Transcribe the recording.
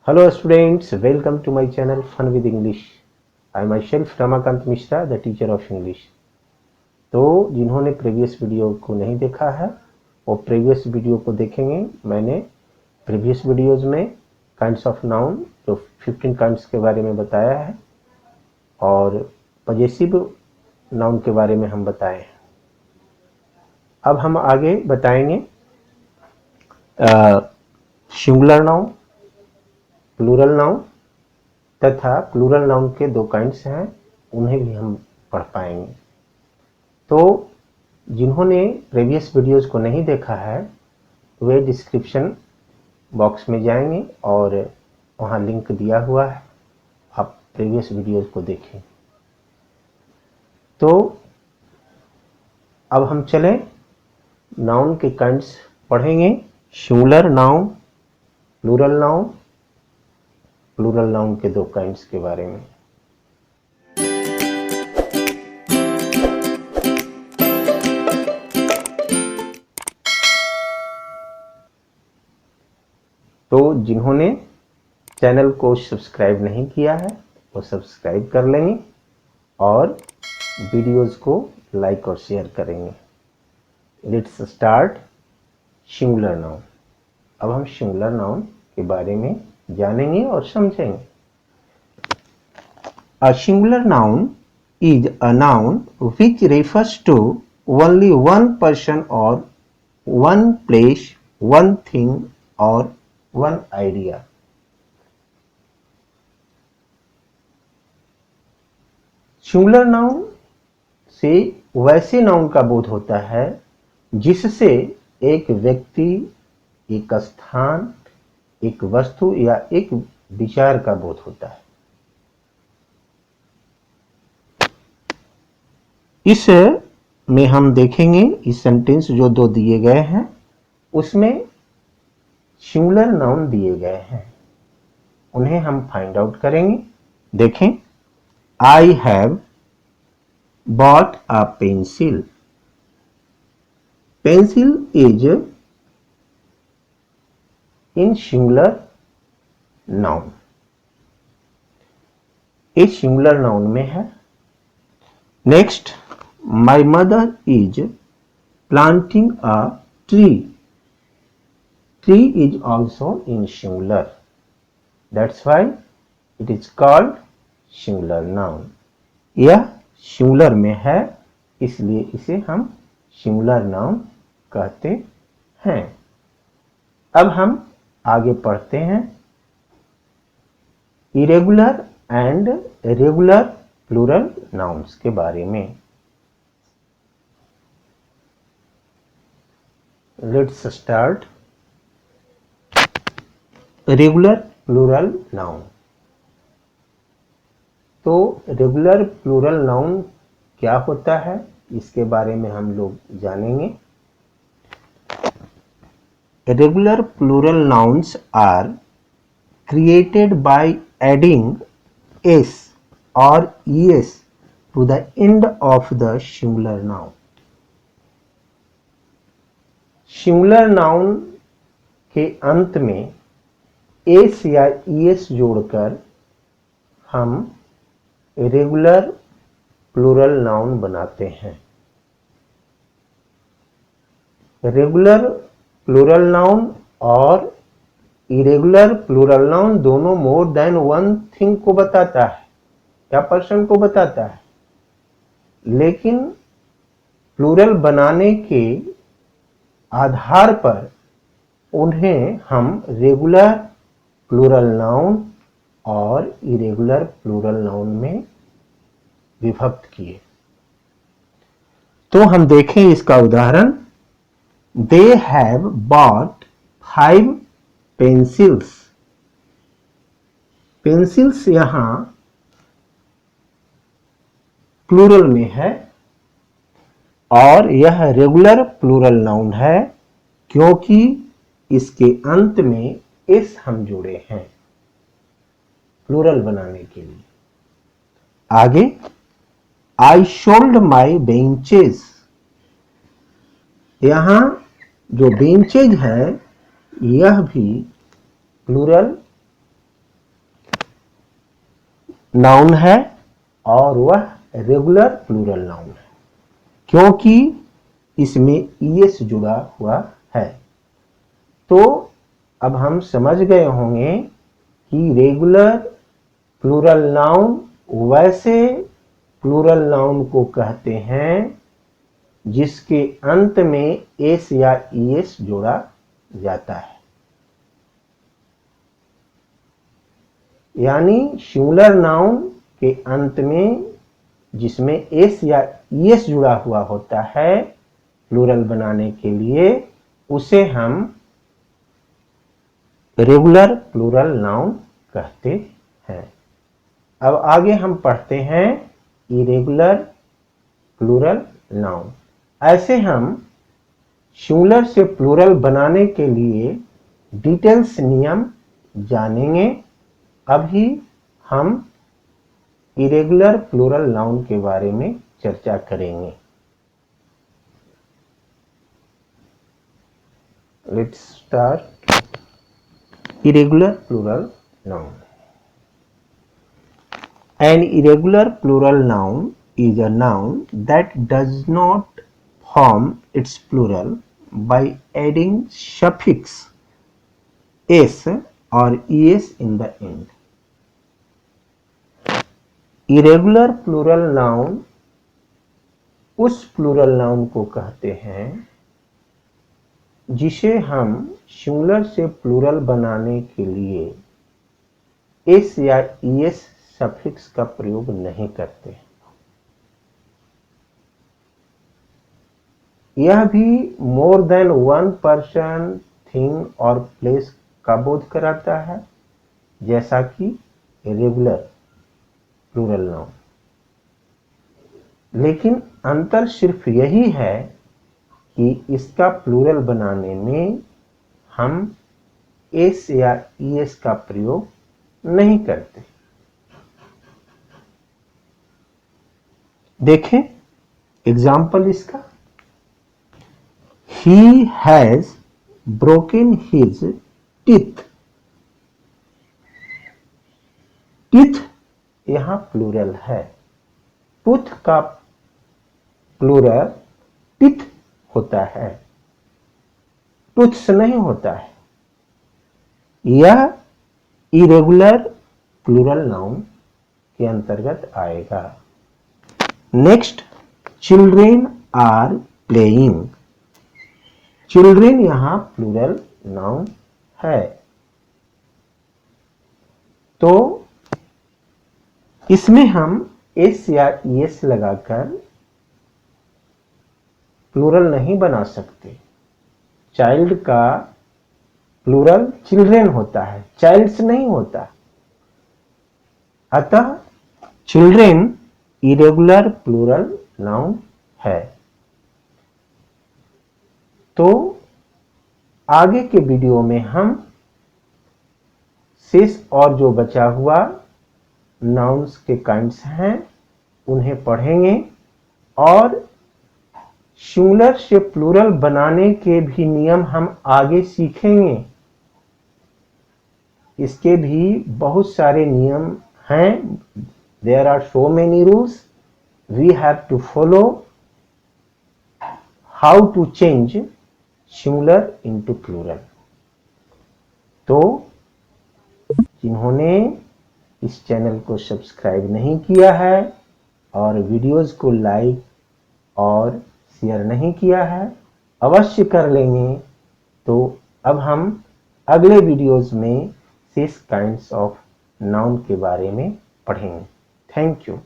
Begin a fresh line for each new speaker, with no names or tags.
Hello students, welcome to my channel Fun with English. I myself Ramakant Mishra, the teacher of English. तो जिन्होंने previous video को नहीं देखा है वो प्रीवियस वीडियो को देखेंगे। मैंने प्रीवियस वीडियोस में काइंड्स ऑफ नाउन जो 15 काइंड्स के बारे में बताया है और पजेसिव नाउन के बारे में हम बताए हैं। अब हम आगे बताएंगे सिंगुलर नाउन, प्लूरल नाउन तथा प्लूरल नाउन के दो काइंड्स हैं, उन्हें भी हम पढ़ पाएंगे। तो जिन्होंने प्रीवियस वीडियोस को नहीं देखा है वे डिस्क्रिप्शन बॉक्स में जाएंगे और वहाँ लिंक दिया हुआ है, आप प्रीवियस वीडियोस को देखें। तो अब हम चलें नाउन के काइंड्स पढ़ेंगे। Singular noun, plural noun, plural noun के दो काइंड्स के बारे में। तो जिन्होंने चैनल को सब्सक्राइब नहीं किया है वो सब्सक्राइब कर लेंगे और वीडियोस को लाइक और शेयर करेंगे। Let's start singular noun. अब हम सिंगुलर नाउन के बारे में जानेंगे और समझेंगे। A singular noun is a noun which refers to only one person or one place, one thing or one idea. Singular noun से वैसे नाउन का बोध होता है जिससे एक व्यक्ति, एक स्थान, एक वस्तु या एक विचार का बोध होता है। इस में हम देखेंगे इस सेंटेंस जो दो दिए गए हैं उसमें सिंगुलर नाउन दिए गए हैं, उन्हें हम फाइंड आउट करेंगे। देखें, I have bought a pencil. Pencil is in singular noun, ये सिंगुलर नाउन में है। Next, my mother is planting a tree. Tree is also in singular, that's why it is called singular noun. यह singular में है इसलिए इसे हम singular noun कहते हैं। अब हम आगे पढ़ते हैं irregular and regular plural nouns के बारे में। Let's start regular plural noun. तो रेगुलर प्लूरल नाउन क्या होता है इसके बारे में हम लोग जानेंगे। Regular plural nouns are created by adding s or es to the end of the singular noun. Singular noun के अंत में एस या ईएस जोड़कर हम रेगुलर प्लूरल नाउन बनाते हैं। रेगुलर प्लूरल नाउन और इरेगुलर प्लूरल नाउन दोनों मोर देन वन थिंग को बताता है या पर्सन को बताता है, लेकिन प्लूरल बनाने के आधार पर उन्हें हम रेगुलर प्लूरल नाउन और इरेगुलर प्लूरल नाउन में विभक्त किए। तो हम देखें इसका उदाहरण। They have bought 5 pencils. Pencils यहां प्लूरल में है और यह रेगुलर प्लूरल नाउन है क्योंकि इसके अंत में एस हम जोड़े हैं प्लूरल बनाने के लिए। आगे, I sold my benches. यहां जो बेंचेज है यह भी प्लूरल नाउन है और वह रेगुलर प्लूरल नाउन है, क्योंकि इसमें ईएस जुड़ा हुआ है। तो अब हम समझ गए होंगे कि रेगुलर प्लूरल नाउन वैसे प्लूरल नाउन को कहते हैं जिसके अंत में एस या ईएस जोड़ा जाता है। यानी सिंगुलर नाउन के अंत में जिसमें एस या ईएस जुड़ा हुआ होता है प्लूरल बनाने के लिए, उसे हम रेगुलर प्लूरल नाउन कहते हैं। अब आगे हम पढ़ते हैं इरेगुलर प्लूरल नाउन। ऐसे हम सिंगुलर से प्लूरल बनाने के लिए डिटेल्स नियम जानेंगे। अभी हम इरेगुलर प्लूरल नाउन के बारे में चर्चा करेंगे। Let's start. Irregular plural noun. An irregular plural noun is a noun that does not form its plural by adding suffix s or es in the end. Irregular plural noun उस plural noun को कहते हैं जिसे हम singular से plural बनाने के लिए एस या ईएस सफिक्स का प्रयोग नहीं करते। यह भी more than one person, thing और प्लेस का बोध कराता है, जैसा कि रेगुलर प्लूरल नाउन। लेकिन अंतर सिर्फ यही है कि इसका प्लूरल बनाने में हम एस या ईएस का प्रयोग नहीं करते। देखें एग्जाम्पल इसका। He has broken his teeth. Teeth यहां प्लूरल है। टूथ का प्लूरल टीथ होता है, टूथ्स नहीं होता है। यह इरेगुलर प्लूरल नाउन के अंतर्गत आएगा। Next, children are playing. Children यहां प्लूरल नाउन है, तो इसमें हम एस या ईएस लगाकर प्लूरल नहीं बना सकते। चाइल्ड का प्लूरल चिल्ड्रेन होता है, चाइल्ड्स नहीं होता। अतः चिल्ड्रेन इरेगुलर प्लूरल नाउन है। तो आगे के वीडियो में हम शेष और जो बचा हुआ नाउन्स के काइंड्स हैं उन्हें पढ़ेंगे और सिंगुलर से प्लूरल बनाने के भी नियम हम आगे सीखेंगे। इसके भी बहुत सारे नियम हैं। There are so many rules we have to follow how to change singular into plural. तो जिन्होंने इस चैनल को सब्सक्राइब नहीं किया है और वीडियोस को लाइक और शेयर नहीं किया है, अवश्य कर लेंगे। तो अब हम अगले वीडियोस में 6 काइंड्स ऑफ नाउन के बारे में पढ़ेंगे। Thank you.